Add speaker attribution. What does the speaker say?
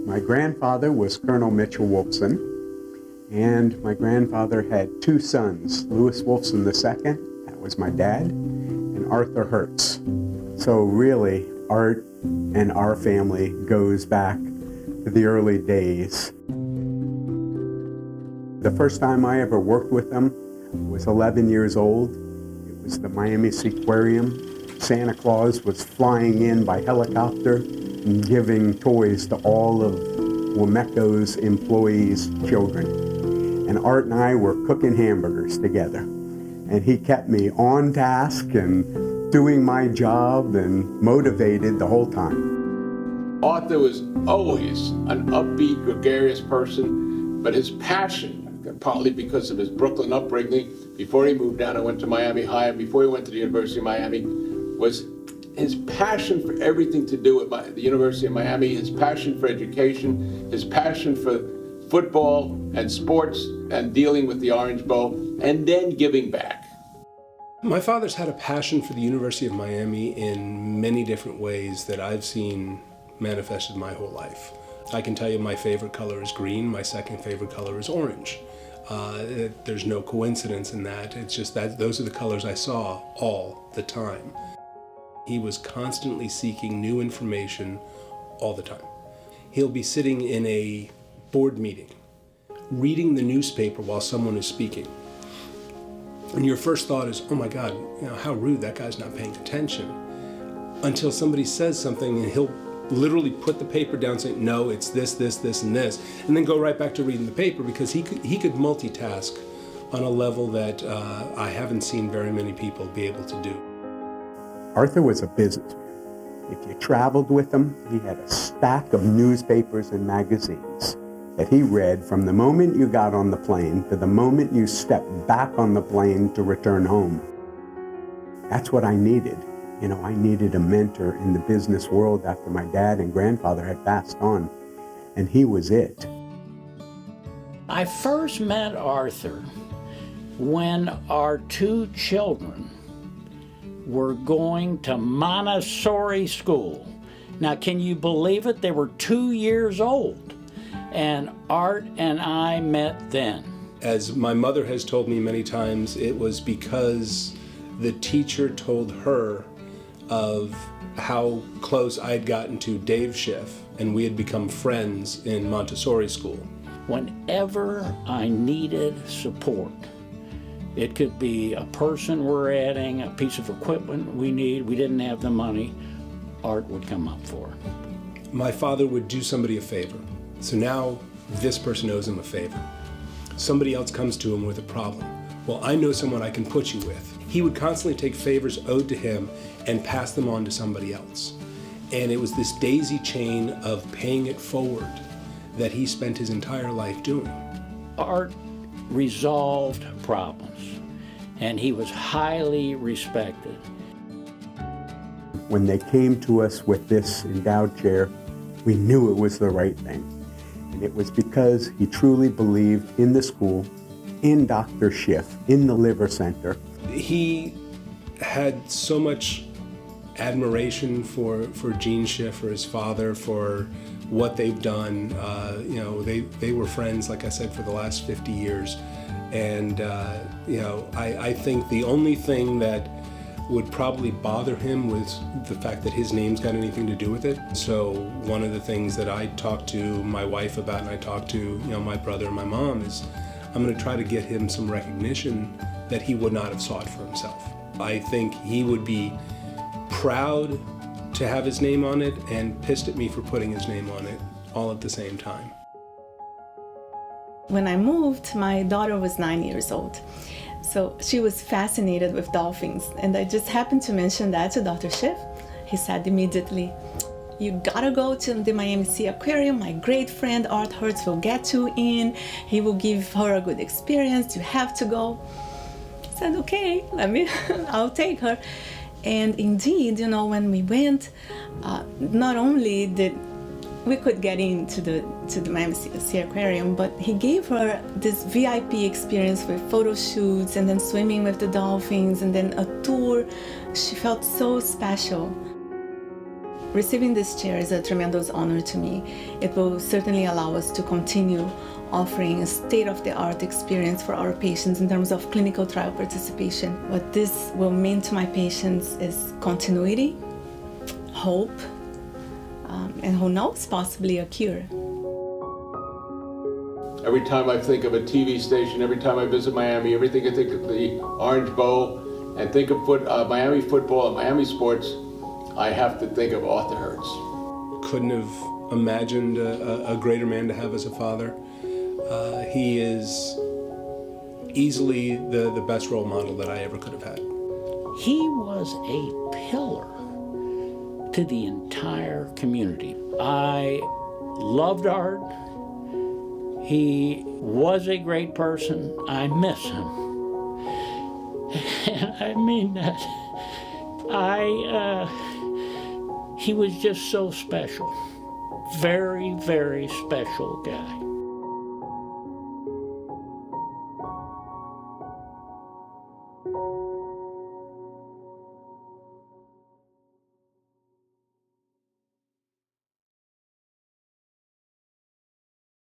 Speaker 1: My grandfather was Colonel Mitchell Wolfson, and my grandfather had two sons, Louis Wolfson II, that was my dad, and Arthur Hertz. So really, Art and our family goes back to the early days. The first time I ever worked with them was 11 years old. It was the Miami Seaquarium. Santa Claus was flying in by helicopter and giving toys to all of Womeco's employees' children. And Art and I were cooking hamburgers together. And he kept me on task and doing my job and motivated the whole time.
Speaker 2: Arthur was always an upbeat, gregarious person, but his passion, partly because of his Brooklyn upbringing, before he moved down and went to Miami High, and before he went to the University of Miami, was his passion for everything to do with the University of Miami, his passion for education, his passion for football and sports and dealing with the Orange Bowl, and then giving back.
Speaker 3: My father's had a passion for the University of Miami in many different ways that I've seen manifested my whole life. I can tell you my favorite color is green, my second favorite color is orange. There's no coincidence in that. It's just that those are the colors I saw all the time. He was constantly seeking new information all the time. He'll be sitting in a board meeting, reading the newspaper while someone is speaking. And your first thought is, oh my God, how rude, that guy's not paying attention. Until somebody says something and he'll literally put the paper down saying, no, it's this, this, this, and this, and then go right back to reading the paper because he could multitask on a level that I haven't seen very many people be able to do.
Speaker 1: Arthur was a businessman. If you traveled with him, he had a stack of newspapers and magazines that he read from the moment you got on the plane to the moment you stepped back on the plane to return home. That's what I needed. I needed a mentor in the business world after my dad and grandfather had passed on, and he was it.
Speaker 4: I first met Arthur when our two children were going to Montessori school. Now, can you believe it? They were 2 years old, and Art and I met then.
Speaker 3: As my mother has told me many times, it was because the teacher told her of how close I had gotten to Dave Schiff, and we had become friends in Montessori school.
Speaker 4: Whenever I needed support, it could be a person we're adding, a piece of equipment we didn't have the money, Art would come up for it.
Speaker 3: My father would do somebody a favor. So now this person owes him a favor. Somebody else comes to him with a problem. Well, I know someone I can put you with. He would constantly take favors owed to him and pass them on to somebody else. And it was this daisy chain of paying it forward that he spent his entire life doing.
Speaker 4: Art resolved problems, and he was highly respected.
Speaker 1: When they came to us with this endowed chair, we knew it was the right thing. And it was because he truly believed in the school, in Dr. Schiff, in the Liver Center.
Speaker 3: He had so much admiration for Gene Schiff, for his father, for what they've done. They were friends, like I said, for the last 50 years. And, I think the only thing that would probably bother him was the fact that his name's got anything to do with it. So one of the things that I talked to my wife about, and I talked to my brother and my mom, is I'm going to try to get him some recognition that he would not have sought for himself. I think he would be proud to have his name on it and pissed at me for putting his name on it all at the same time.
Speaker 5: When I moved, my daughter was 9 years old. So she was fascinated with dolphins, and I just happened to mention that to Dr. Schiff. He said immediately, you gotta go to the Miami Sea Aquarium. My great friend Art Hertz will get you in. He will give her a good experience. You have to go. I said, okay, I'll take her. And indeed, when we went, not only did we could get into the Miami Sea Aquarium, but he gave her this VIP experience with photo shoots and then swimming with the dolphins and then a tour. She felt so special. Receiving this chair is a tremendous honor to me. It will certainly allow us to continue offering a state-of-the-art experience for our patients in terms of clinical trial participation. What this will mean to my patients is continuity, hope, and who knows, possibly a cure.
Speaker 2: Every time I think of a TV station, every time I visit Miami, every time I think of the Orange Bowl and think of Miami football and Miami sports, I have to think of Arthur Hertz.
Speaker 3: Couldn't have imagined a greater man to have as a father. He is easily the best role model that I ever could have had.
Speaker 4: He was a pillar to the entire community. I loved Art. He was a great person. I miss him. And I mean that. He was just so special. Very, very special guy.